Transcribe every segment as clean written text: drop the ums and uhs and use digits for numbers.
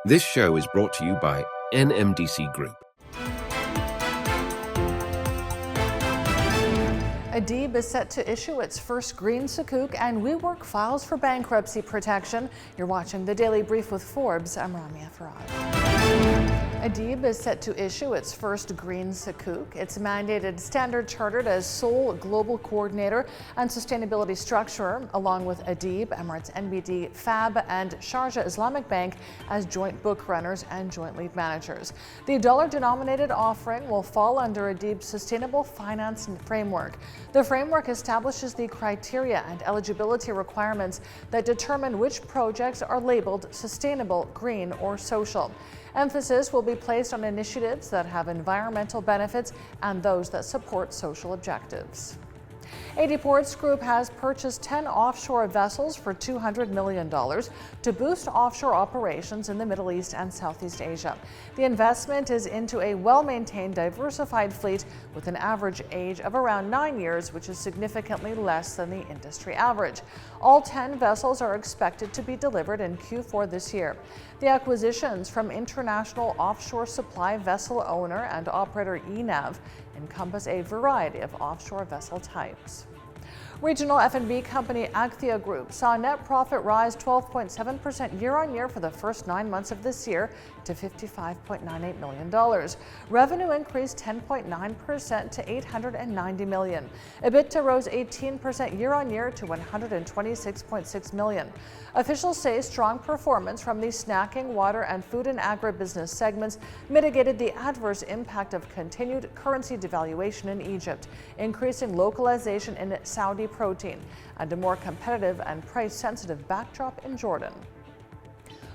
This show is brought to you by NMDC Group. ADIB is set to issue its first green sukuk, and WeWork files for bankruptcy protection. You're watching the Daily Brief with Forbes. I'm Ramia Faraj. ADIB is set to issue its first green sukuk. It's mandated Standard Chartered as sole global coordinator and sustainability structurer, along with ADIB, Emirates NBD, FAB, and Sharjah Islamic Bank as joint book runners and joint lead managers. The dollar-denominated offering will fall under ADIB's Sustainable Finance Framework. The framework establishes the criteria and eligibility requirements that determine which projects are labeled sustainable, green, or social. Emphasis will be placed on initiatives that have environmental benefits and those that support social objectives. AIA Group has purchased 10 offshore vessels for $200 million to boost offshore operations in the Middle East and Southeast Asia. The investment is into a well-maintained, diversified fleet with an average age of around 9 years, which is significantly less than the industry average. All 10 vessels are expected to be delivered in Q4 this year. The acquisitions from international offshore supply vessel owner and operator ENAV encompass a variety of offshore vessel types. Regional F&B company AIA Group saw net profit rise 12.7% year-on-year for the first 9 months of this year to $55.98 million. Revenue increased 10.9% to $890 million. EBITDA rose 18% year-on-year to $126.6 million. Officials say strong performance from the snacking, water, and food and agribusiness segments mitigated the adverse impact of continued currency devaluation in Egypt, increasing localization in Saudi protein, and a more competitive and price-sensitive backdrop in Jordan.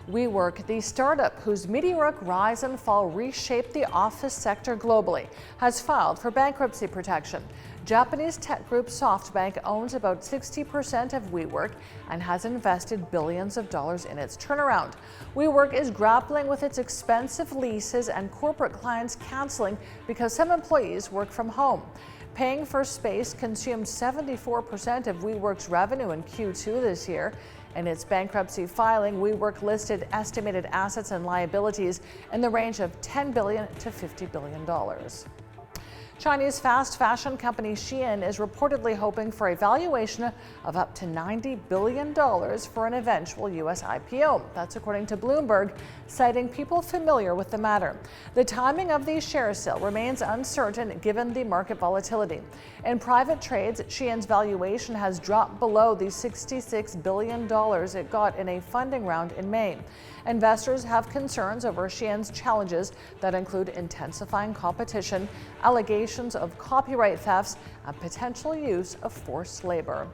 WeWork, the startup whose meteoric rise and fall reshaped the office sector globally, has filed for bankruptcy protection. Japanese tech group SoftBank owns about 60% of WeWork and has invested billions of dollars in its turnaround. WeWork is grappling with its expensive leases and corporate clients canceling because some employees work from home. Paying for space consumed 74% of WeWork's revenue in Q2 this year. In its bankruptcy filing, WeWork listed estimated assets and liabilities in the range of $10 billion to $50 billion. Chinese fast fashion company Shion is reportedly hoping for a valuation of up to $90 billion for an eventual U.S. IPO. That's according to Bloomberg, citing people familiar with the matter. The timing of the share sale remains uncertain given the market volatility. In private trades, Shion's valuation has dropped below the $66 billion it got in a funding round in May. Investors have concerns over Shion's challenges that include intensifying competition, allegations of copyright thefts, and potential use of forced labor.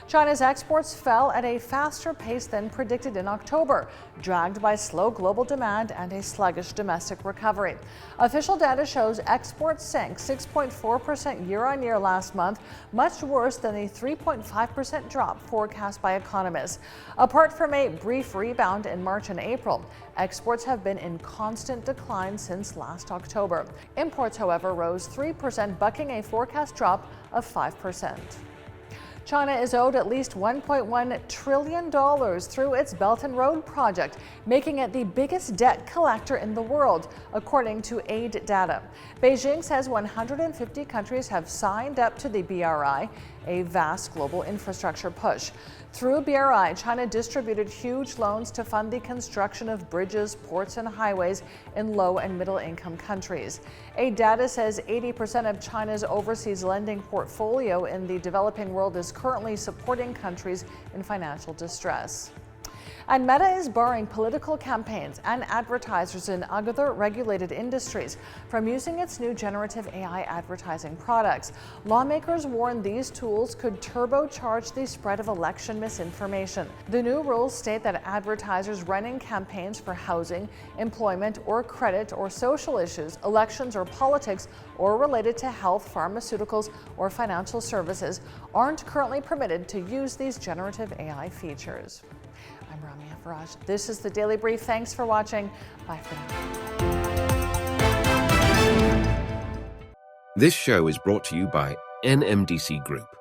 China's exports fell at a faster pace than predicted in October, dragged by slow global demand and a sluggish domestic recovery. Official data shows exports sank 6.4% year-on-year last month, much worse than the 3.5% drop forecast by economists. Apart from a brief rebound in March and April, exports have been in constant decline since last October. Imports, however, rose 3%, bucking a forecast drop of 5%. China is owed at least $1.1 trillion through its Belt and Road project, making it the biggest debt collector in the world, according to aid data. Beijing says 150 countries have signed up to the BRI, a vast global infrastructure push. Through BRI, China distributed huge loans to fund the construction of bridges, ports, and highways in low and middle income countries. Aid data says 80% of China's overseas lending portfolio in the developing world is currently supporting countries in financial distress. And Meta is barring political campaigns and advertisers in other regulated industries from using its new generative AI advertising products. Lawmakers warn these tools could turbocharge the spread of election misinformation. The new rules state that advertisers running campaigns for housing, employment, or credit or social issues, elections or politics, or related to health, pharmaceuticals, or financial services aren't currently permitted to use these generative AI features. I'm Ramia Faraj. This is the Daily Brief. Thanks for watching. Bye for now. This show is brought to you by NMDC Group.